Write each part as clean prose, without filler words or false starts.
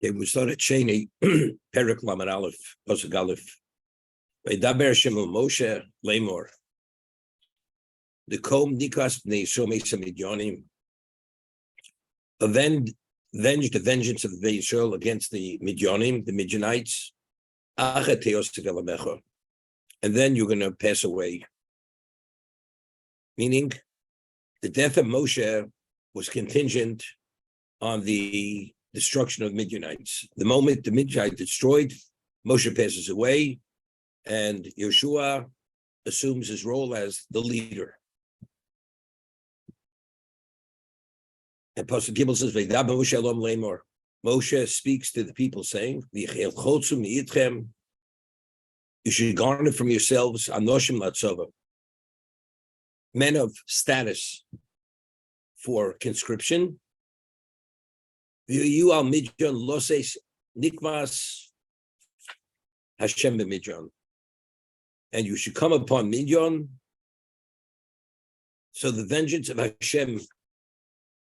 Okay, we start at Sheni, Perik Lamed Aleph, Pasuk Aleph. V'daber Hashem Moshe Lemor. The Kom Nikas Bnei Yisrael Meisa Midyanim. Avenge the vengeance of the Israel against the Midyanim, the Midianites. And then you're going to pass away. Meaning, the death of Moshe was contingent on the destruction of Midianites. The moment the Midianites destroyed, Moshe passes away, and Yeshua assumes his role as the leader. And Pasuk Gimel says, "V'yidab Moshe Elom Lemor." Moshe speaks to the people, saying, "V'yichel chotzu mi'itchem." You should garner from yourselves anoshim latzova, men of status for conscription. You al midjan loses nikmas Hashem b'midjan, and you should come upon Midyan. So the vengeance of Hashem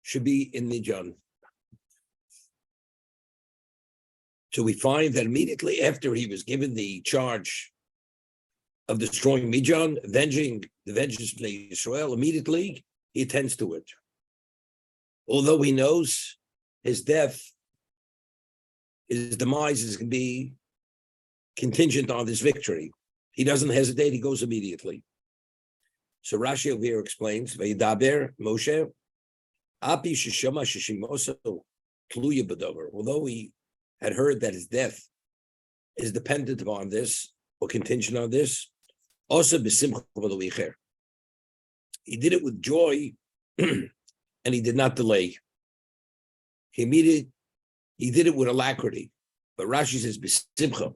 should be in Midyan. So we find that immediately after he was given the charge of destroying Midyan, avenging the vengeance of Israel, immediately he attends to it. Although he knows his death, his demise is going to be contingent on this victory. He doesn't hesitate, he goes immediately. So Rashi over here explains, V'yidaber Moshe, Api sheshama sheshimoso tluya b'dover. Although he had heard that his death is dependent upon this, or contingent on this, also b'simcha v'lo. He did it with joy, and he did not delay. He did it with alacrity. But Rashi says b'simcha.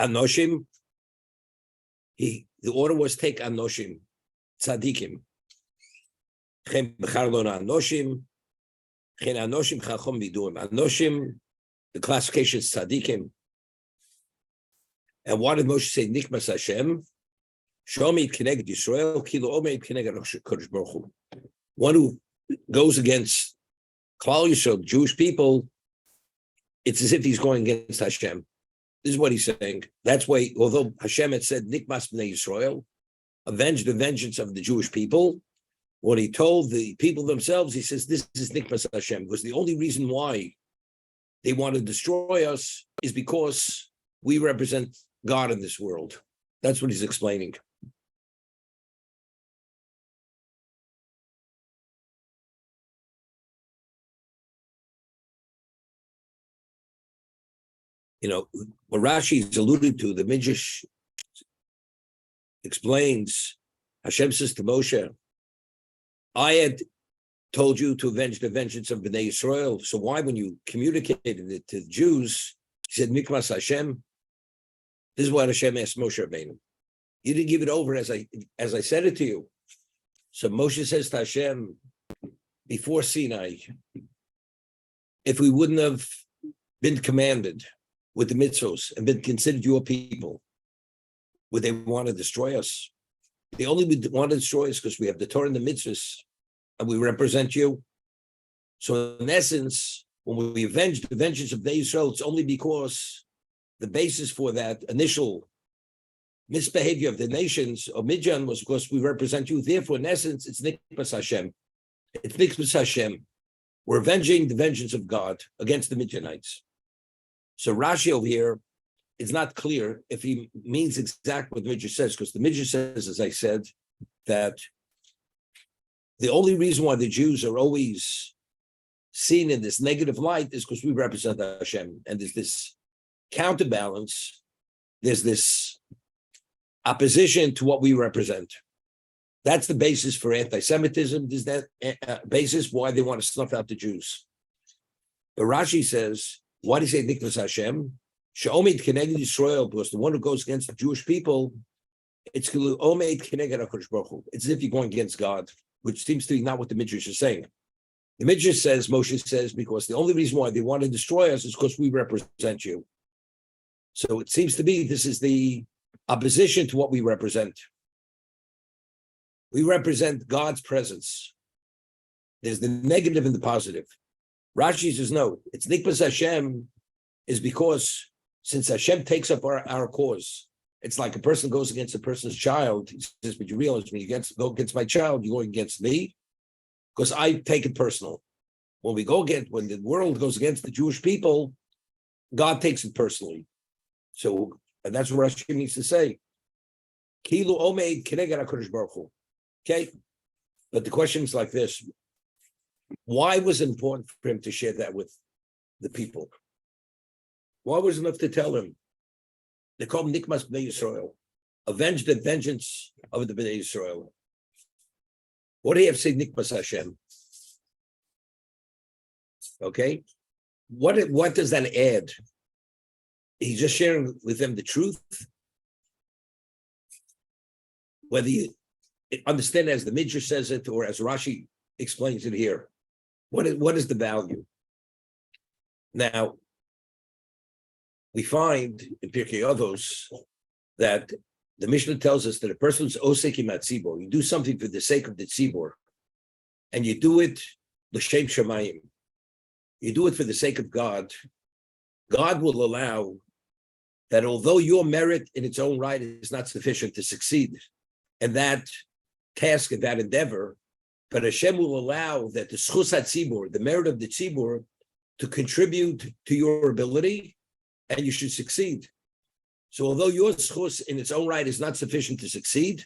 Anoshim, the order was take Anoshim, Tzadikim. Chem b'charlon Anoshim, chen Anoshim chachom viduim. Anoshim, the classification is Tzadikim. And what did Moshe say? Nikmas Hashem, Shomit Keneged Yisrael, Kilo Omeid Keneged Kodesh Baruch Hu. One who goes against Klal Yisrael, Jewish people, it's as if he's going against Hashem. This is what he's saying. That's why, although Hashem had said, Nikmas Bnei Yisrael, avenge the vengeance of the Jewish people, when he told the people themselves, he says, this is Nikmas Hashem, because the only reason why they want to destroy us is because we represent God in this world. That's what he's explaining. You know, what Rashi is alluded to, the Midrash explains, Hashem says to Moshe, I had told you to avenge the vengeance of Bnei Yisrael. So why, when you communicated it to the Jews, he said, Mikmas Hashem? This is what Hashem asked Moshe Rabbeinu. You didn't give it over as I said it to you. So Moshe says to Hashem, before Sinai, if we wouldn't have been commanded with the mitzvos and been considered your people, would they want to destroy us? They only would want to destroy us because we have the Torah and the mitzvos and we represent you. So in essence, when we avenge the vengeance of the Israel, it's only because the basis for that initial misbehavior of the nations of Midian was because we represent you. Therefore, in essence, it's Nikmas Hashem. It's Nikmas Hashem. We're avenging the vengeance of God against the Midianites. So Rashi over here, it's not clear if he means exactly what the Midrash says, because the Midrash says, as I said, that the only reason why the Jews are always seen in this negative light is because we represent Hashem. And there's this counterbalance, there's this opposition to what we represent. That's the basis for anti-Semitism. There's that basis why they want to snuff out the Jews. But Rashi says, why do you say Nikmas Hashem? She'omid Keneged Yisrael, because the one who goes against the Jewish people, it's Omeid Keneged HaKadosh Baruch Hu. It's as if you're going against God, which seems to be not what the Midrash is saying. The Midrash says, Moshe says, because the only reason why they want to destroy us is because we represent you. So it seems to me this is the opposition to what we represent. We represent God's presence. There's the negative and the positive. Rashi says, no, it's Nikmas Hashem is because since Hashem takes up our cause, it's like a person goes against a person's child. He says, but you realize when you go against my child, you're going against me because I take it personal. When the world goes against the Jewish people, God takes it personally. So, and that's what Rashi means to say. Kilu omeid keneged HaKadosh Baruch Hu. Okay? But the question is like this. Why was it important for him to share that with the people? Why was it enough to tell him? They call him Nikmas Bnei Yisrael. Avenge the vengeance of the Bnei Yisrael. What do you have to say, Nikmas Hashem? Okay? What does that add? He's just sharing with them the truth. Whether you understand as the Midrash says it or as Rashi explains it here, what is the value? Now, we find in Pirkei Avos that the Mishnah tells us that a person's osek im hatzibor, you do something for the sake of the tzibor, and you do it l'shem shamayim. You do it for the sake of God. God will allow that although your merit in its own right is not sufficient to succeed in that task and that endeavor, but Hashem will allow that the schus hatzibor, the merit of the tzibor, to contribute to your ability, and you should succeed. So although your schus in its own right is not sufficient to succeed,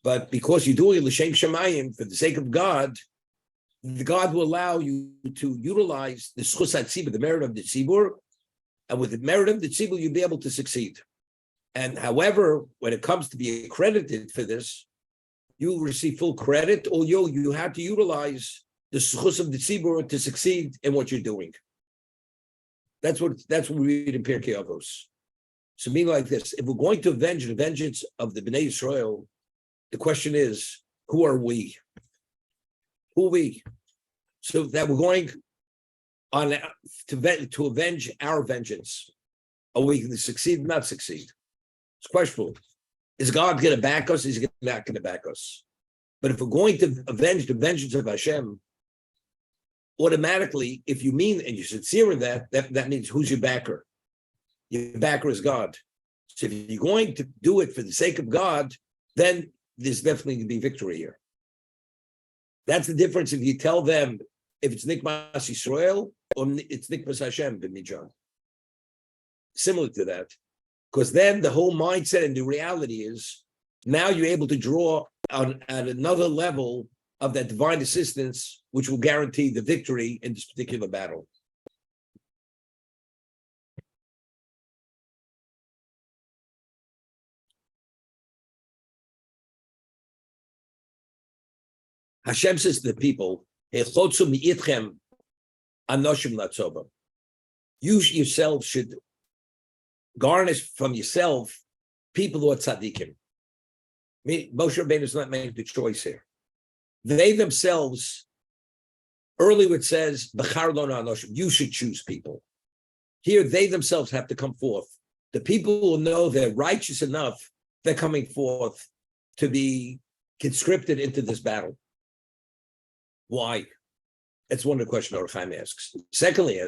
but because you're doing it l'shem shamayim for the sake of God, God will allow you to utilize the schus hatzibor, the merit of the tzibor, and with the merit of the tzibur, you'll be able to succeed. And however, when it comes to be accredited for this, you will receive full credit, or you have to utilize the schus of the tzibur to succeed in what you're doing. That's what we read in Pirkei Avos. So meaning like this, if we're going to avenge the vengeance of the Bnei Yisrael, the question is, who are we? Who are we? So that we're going on to avenge our vengeance. Are we going to succeed or not succeed? It's questionable. Is God going to back us? Is he not going to back us? But if we're going to avenge the vengeance of Hashem, automatically, if you mean and you're sincere in that means who's your backer? Your backer is God. So if you're going to do it for the sake of God, then there's definitely going to be victory here. That's the difference if you tell them if it's Nikmas Yisrael or it's Nikmas Hashem b'mijan. Similar to that. Because then the whole mindset and the reality is now you're able to draw at another level of that divine assistance, which will guarantee the victory in this particular battle. Hashem says to the people, you yourself should garnish from yourself people who are tzaddikim. Moshe Rabbeinu is not making the choice here. They themselves, earlier it says, you should choose people. Here, they themselves have to come forth. The people who know they're righteous enough, they're coming forth to be conscripted into this battle. Why? That's one of the questions Or Chaim asks. Secondly,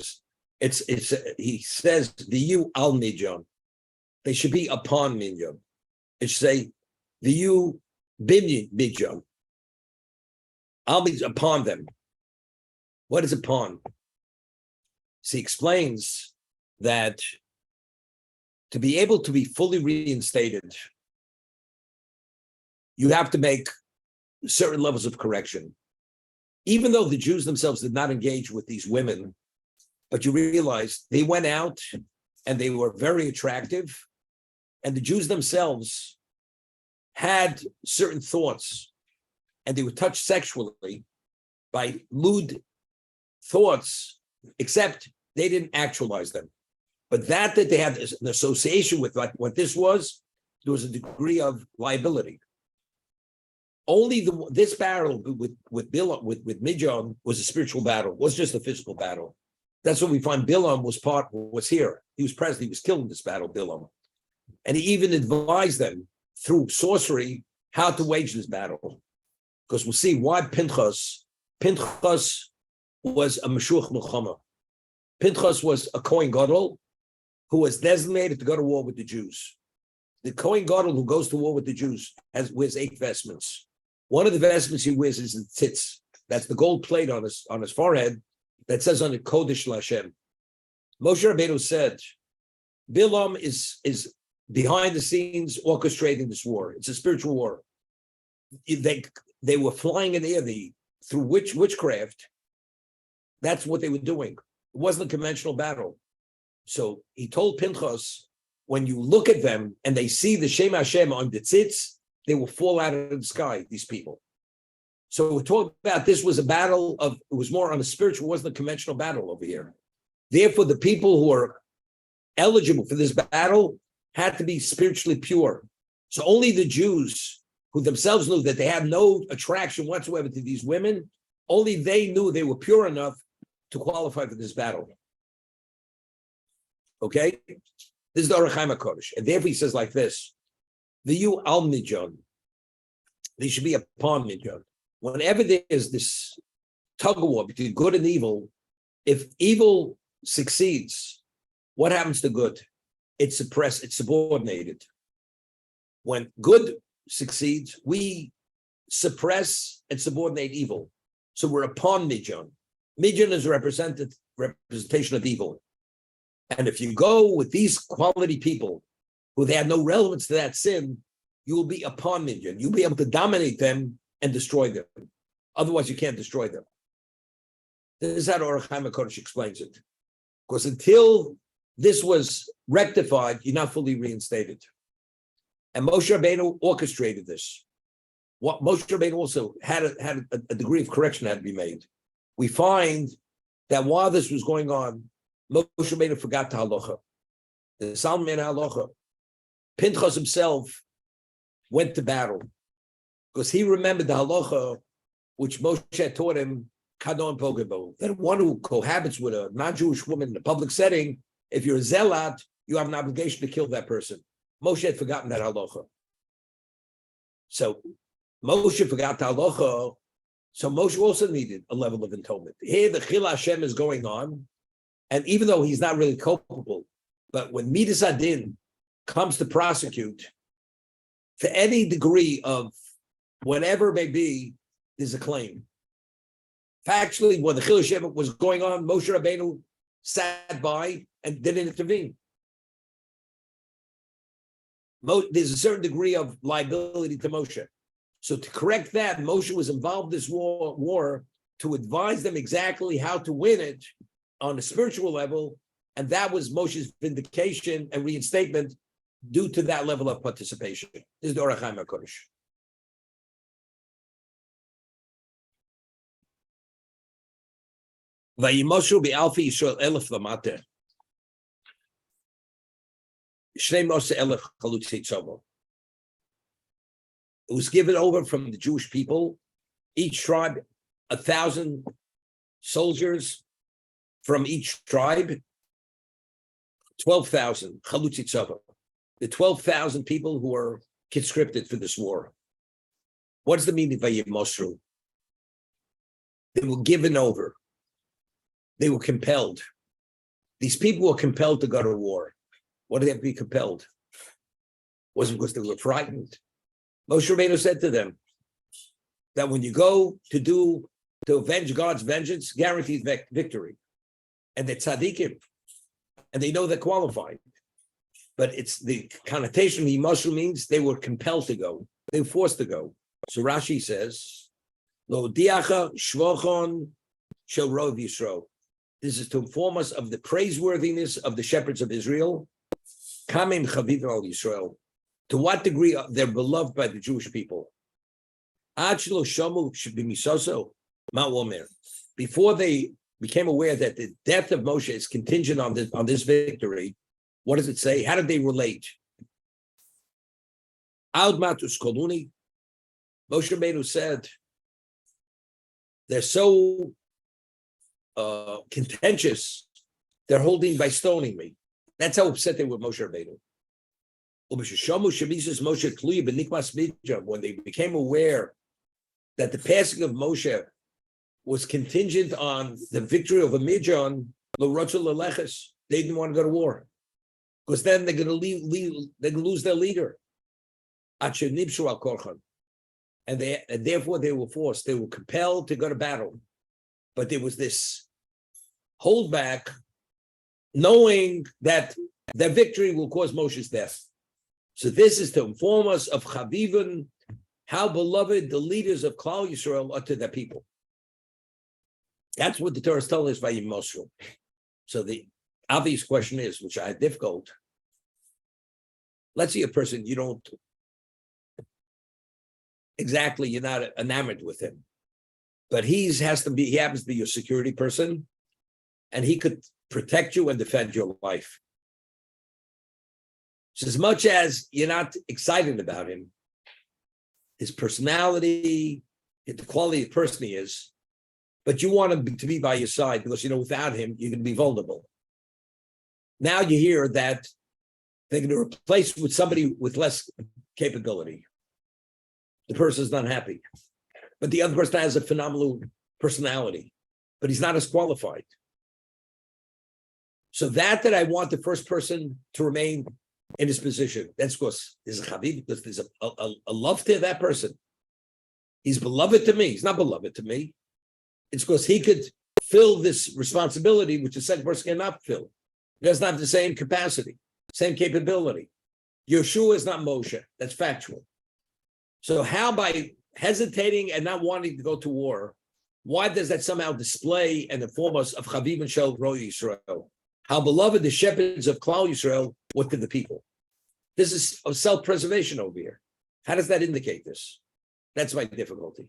he says the you al midyon. They should be upon midyon. It should say the you bin midyon. I'll be upon them. What is upon? So he explains that to be able to be fully reinstated, you have to make certain levels of correction. Even though the Jews themselves did not engage with these women, but you realize they went out and they were very attractive, and the Jews themselves had certain thoughts, and they were touched sexually by lewd thoughts, except they didn't actualize them. But that they had an association with like what this was, there was a degree of liability. Only this battle with Bilam, with Midyan was a spiritual battle, was just a physical battle. That's what we find Bilam was here. He was present. He was killed in this battle, Bilam. And he even advised them through sorcery how to wage this battle. Because we'll see why Pinchas was a Meshuach Milchama. Pinchas was a Kohen Gadol who was designated to go to war with the Jews. The Kohen Gadol who goes to war with the Jews wears 8 vestments. One of the vestments he wears is the tzitz. That's the gold plate on his forehead that says on it Kodesh Lashem. Moshe Rabbeinu said, Bilam is behind the scenes orchestrating this war. It's a spiritual war. They were flying in the air through witchcraft. That's what they were doing. It wasn't a conventional battle. So he told Pinchas, when you look at them and they see the Shem Hashem on the tzitz, they will fall out of the sky, these people. So we're talking about this was a battle it was more on a spiritual, it wasn't a conventional battle over here. Therefore, the people who are eligible for this battle had to be spiritually pure. So only the Jews who themselves knew that they had no attraction whatsoever to these women, only they knew they were pure enough to qualify for this battle. Okay? This is the Orach Chaim HaKodesh. And therefore he says like this, the you al midyon, they should be upon midyon. Whenever there is this tug of war between good and evil, if evil succeeds, what happens to good? It's suppressed, it's subordinated. When good succeeds, we suppress and subordinate evil. So we're upon midyon. Midyon is a representation of evil. And if you go with these quality people who they have no relevance to that sin, you will be upon midyon. You'll be able to dominate them and destroy them. Otherwise, you can't destroy them. This is how the Orach Chaim HaKodesh explains it. Because until this was rectified, you're not fully reinstated. And Moshe Rabbeinu orchestrated this. What Moshe Rabbeinu also had a degree of correction that had to be made. We find that while this was going on, Moshe Rabbeinu forgot the halacha. The Salman halacha. Pinchas himself went to battle because he remembered the halacha which Moshe taught him, kadon pogebo, that one who cohabits with a non-Jewish woman in a public setting, if you're a zealot, you have an obligation to kill that person. Moshe had forgotten that halacha. So Moshe forgot the halacha, so Moshe also needed a level of atonement. Here the Chil Hashem is going on, and even though he's not really culpable, but when Midas Adin comes to prosecute, to any degree of whatever it may be, there's a claim. Factually, when the Chil Hashem was going on, Moshe Rabbeinu sat by and didn't intervene. There's a certain degree of liability to Moshe. So to correct that, Moshe was involved in this war to advise them exactly how to win it on a spiritual level, and that was Moshe's vindication and reinstatement due to that level of participation. This is the Orach Chaim HaKodesh. Vayimoshu be'alfi Yisrael elef lamate. Shnei Moshe elef chalutzi tzomo. It was given over from the Jewish people, each tribe, 1,000 soldiers from each tribe, 12,000 chalutzi tzomo. The 12,000 people who were conscripted for this war. What does the meaning of Vayimoshu? They were given over. They were compelled. These people were compelled to go to war. Why did they have to be compelled? Wasn't because they were frightened. Moshe Rabbeinu said to them that when you go to avenge God's vengeance, guarantees victory. And they're tzaddikim, and they know they're qualified. But it's the connotation of Yimoshu means they were compelled to go. They were forced to go. So Rashi says, Lo diacha shvochon shel rov Yisrael. This is to inform us of the praiseworthiness of the shepherds of Israel. Kamim chaviv al Yisrael. To what degree they're beloved by the Jewish people. Ad shelo shamu b'misoso ma omer. Before they became aware that the death of Moshe is contingent on this victory, what does it say? How did they relate? Ad matus koluni. Moshe Rabbeinu said, they're so contentious, they're holding by stoning me. That's how upset they were with Moshe Rabbeinu. When they became aware that the passing of Moshe was contingent on the victory over Midian, they didn't want to go to war because then they're going to they're going to lose their leader. And therefore they were forced, they were compelled to go to battle. But there was this holdback, knowing that their victory will cause Moshe's death. So this is to inform us of Chavivin, how beloved the leaders of Klal Yisrael are to their people. That's what the Torah is telling us by Moshe. So the obvious question is, which I had difficult, let's see a person you don't exactly, you're not enamored with him, but he happens to be your security person, and he could protect you and defend your life. So as much as you're not excited about him, his personality, the quality of person he is, but you want him to be by your side because, without him, you're going to be vulnerable. Now you hear that they're going to replace with somebody with less capability. The person's not happy. But the other person has a phenomenal personality, but he's not as qualified. So that I want the first person to remain in his position. That's because there's a chavib, because there's a love to that person. He's beloved to me. He's not beloved to me. It's because he could fill this responsibility, which the second person cannot fill. He doesn't have the same capacity, same capability. Yeshua is not Moshe. That's factual. So how, by hesitating and not wanting to go to war, why does that somehow display and inform us of Chaviv and Shel Ro Yisrael? How beloved the shepherds of Klal Yisrael were to the people. This is a self-preservation over here. How does that indicate this? That's my difficulty.